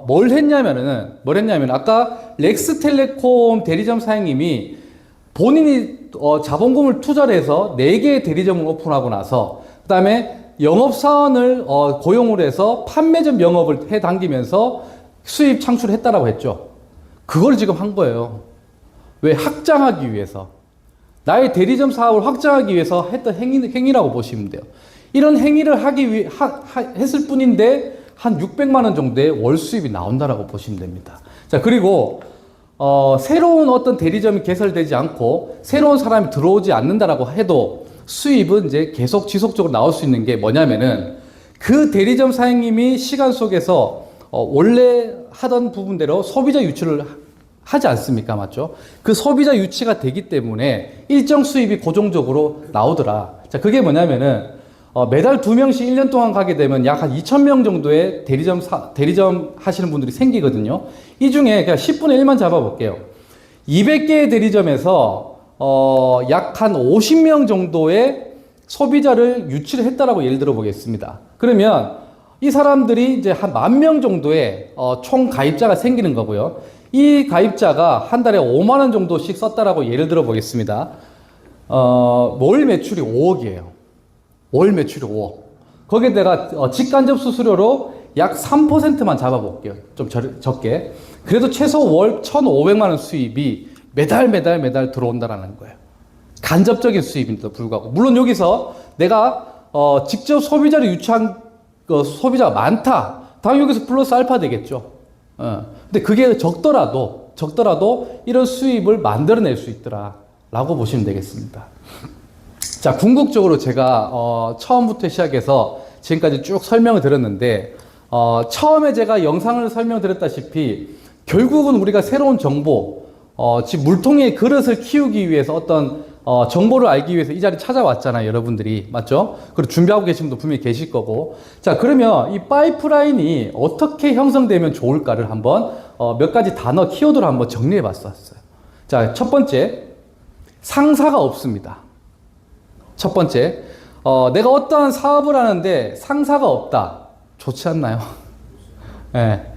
뭘 했냐면 아까 렉스텔레콤 대리점 사장님이 본인이 자본금을 투자를 해서 4개의 대리점을 오픈하고 나서 그 다음에 영업사원을 고용을 해서 판매점 영업을 해 당기면서 수입 창출을 했다라고 했죠. 그걸 지금 한 거예요. 왜? 확장하기 위해서. 나의 대리점 사업을 확장하기 위해서 했던 행위라고 보시면 돼요. 이런 행위를 했을 뿐인데 한 600만 원 정도의 월 수입이 나온다라고 보시면 됩니다. 자, 그리고 새로운 어떤 대리점이 개설되지 않고 새로운 사람이 들어오지 않는다라고 해도 수입은 이제 계속 지속적으로 나올 수 있는 게 뭐냐면은 그 대리점 사장님이 시간 속에서 원래 하던 부분대로 소비자 유치를 하지 않습니까? 맞죠? 그 소비자 유치가 되기 때문에 일정 수입이 고정적으로 나오더라. 자, 그게 뭐냐면은 매달 2명씩 1년 동안 가게 되면 약 한 2,000명 정도의 대리점 하시는 분들이 생기거든요. 이 중에 그냥 10분의 1만 잡아볼게요. 200개의 대리점에서 약 한 50명 정도의 소비자를 유치를 했다라고 예를 들어 보겠습니다. 그러면 이 사람들이 이제 한 10,000명 정도의 총 가입자가 생기는 거고요. 이 가입자가 한 달에 5만 원 정도씩 썼다라고 예를 들어 보겠습니다. 월 매출이 5억이에요. 월 매출이 5억. 거기에다가 직간접 수수료로 약 3%만 잡아볼게요. 좀 적게. 그래도 최소 월 1,500만 원 수입이 매달 들어온다라는 거예요. 간접적인 수입인데도 불구하고. 물론 여기서 내가 직접 소비자를 유치한 소비자가 많다. 당연히 여기서 플러스 알파 되겠죠. 근데 그게 적더라도 이런 수입을 만들어낼 수 있더라 라고 보시면 되겠습니다. 자, 궁극적으로 제가 처음부터 시작해서 지금까지 쭉 설명을 드렸는데 처음에 제가 영상을 설명드렸다시피 결국은 우리가 새로운 정보 지금 물통의 그릇을 키우기 위해서 어떤 정보를 알기 위해서 이 자리 찾아왔잖아요, 여러분들이. 맞죠? 그리고 준비하고 계신 분도 분명히 계실 거고. 자, 그러면 이 파이프라인이 어떻게 형성되면 좋을까를 한번 몇 가지 단어, 키워드를 한번 정리해 봤었어요. 자, 첫 번째, 상사가 없습니다. 첫 번째, 내가 어떠한 사업을 하는데 상사가 없다. 좋지 않나요? 네.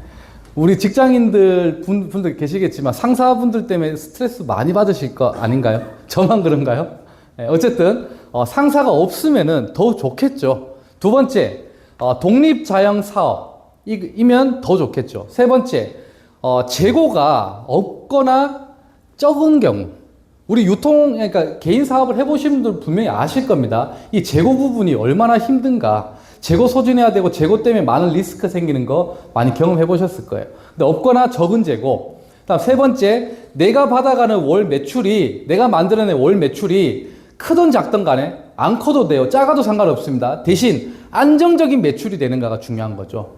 우리 직장인들 분들 계시겠지만 상사분들 때문에 스트레스 많이 받으실 거 아닌가요? 저만 그런가요? 네, 어쨌든 상사가 없으면은 더 좋겠죠. 두 번째, 독립자영 사업이면 더 좋겠죠. 세 번째, 재고가 없거나 적은 경우. 우리 그러니까 개인 사업을 해보신 분들 분명히 아실 겁니다. 이 재고 부분이 얼마나 힘든가. 재고 소진해야 되고 재고 때문에 많은 리스크 생기는 거 많이 경험해 보셨을 거예요. 근데 없거나 적은 재고. 다음 세 번째, 내가 받아가는 월 매출이, 내가 만들어낸 월 매출이 크든 작든 간에 안 커도 돼요. 작아도 상관없습니다. 대신 안정적인 매출이 되는가가 중요한 거죠.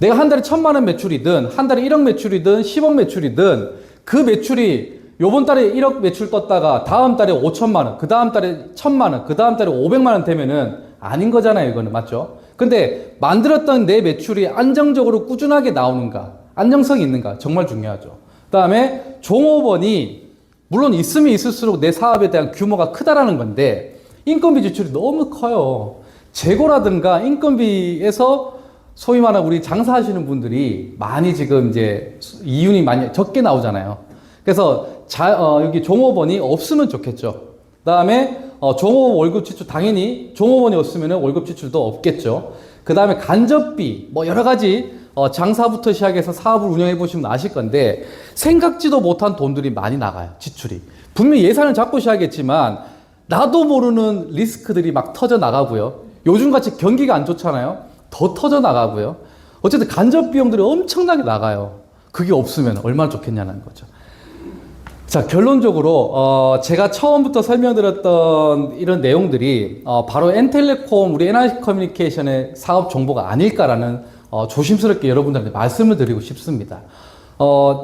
내가 한 달에 1,000만 원 매출이든 한 달에 1억 매출이든 10억 매출이든 그 매출이 요번 달에 1억 매출 떴다가 다음 달에 5천만 원, 그 다음 달에 1천만 원, 그 다음 달에 500만 원 되면은 아닌 거잖아요, 이거는. 맞죠? 근데 만들었던 내 매출이 안정적으로 꾸준하게 나오는가, 안정성이 있는가, 정말 중요하죠. 그 다음에 종업원이 물론 있으면 있을수록 내 사업에 대한 규모가 크다라는 건데 인건비 지출이 너무 커요. 재고라든가 인건비에서 소위 말하는 우리 장사하시는 분들이 많이 지금 이제 이윤이 많이 적게 나오잖아요. 그래서 여기 종업원이 없으면 좋겠죠. 그 다음에 종업원 월급 지출, 당연히 종업원이 없으면 월급 지출도 없겠죠. 그 다음에 간접비, 뭐 여러 가지 장사부터 시작해서 사업을 운영해 보시면 아실 건데 생각지도 못한 돈들이 많이 나가요. 지출이. 분명히 예산을 잡고 시작했지만 나도 모르는 리스크들이 막 터져 나가고요. 요즘같이 경기가 안 좋잖아요. 더 터져 나가고요. 어쨌든 간접 비용들이 엄청나게 나가요. 그게 없으면 얼마나 좋겠냐는 거죠. 자, 결론적으로 제가 처음부터 설명드렸던 이런 내용들이 바로 엔텔레콤, 우리 NIC 커뮤니케이션의 사업 정보가 아닐까라는 조심스럽게 여러분들한테 말씀을 드리고 싶습니다.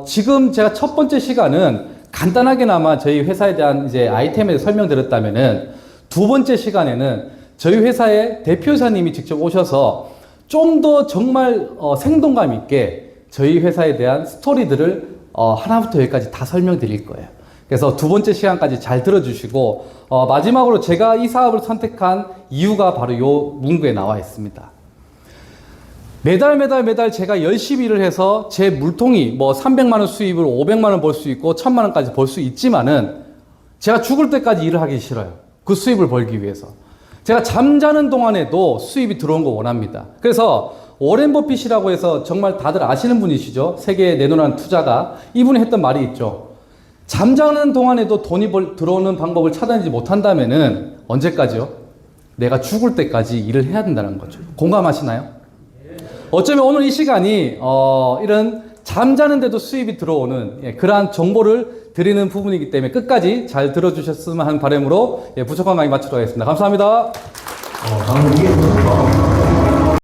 지금 제가 첫 번째 시간은 간단하게나마 저희 회사에 대한 이제 아이템에 설명드렸다면은 두 번째 시간에는 저희 회사의 대표이사님이 직접 오셔서 좀 더 정말 생동감 있게 저희 회사에 대한 스토리들을 하나부터 여기까지 다 설명드릴 거예요. 그래서 두 번째 시간까지 잘 들어주시고 마지막으로 제가 이 사업을 선택한 이유가 바로 요 문구에 나와 있습니다. 매달 제가 열심히 일을 해서 제 물통이 뭐 300만 원 수입을 500만 원 벌 수 있고 1000만 원까지 벌 수 있지만은 제가 죽을 때까지 일을 하기 싫어요. 그 수입을 벌기 위해서. 제가 잠자는 동안에도 수입이 들어온 거 원합니다. 그래서 워렌 버핏이라고 해서 정말 다들 아시는 분이시죠? 세계에 내놓은 투자가. 이분이 했던 말이 있죠. 잠자는 동안에도 돈이 들어오는 방법을 찾아내지 못한다면은 언제까지요? 내가 죽을 때까지 일을 해야 된다는 거죠. 공감하시나요? 어쩌면 오늘 이 시간이 이런 잠자는데도 수입이 들어오는 그러한 정보를 드리는 부분이기 때문에 끝까지 잘 들어주셨으면 하는 바람으로 부족한 강의 마치도록 하겠습니다. 감사합니다. 방금 이게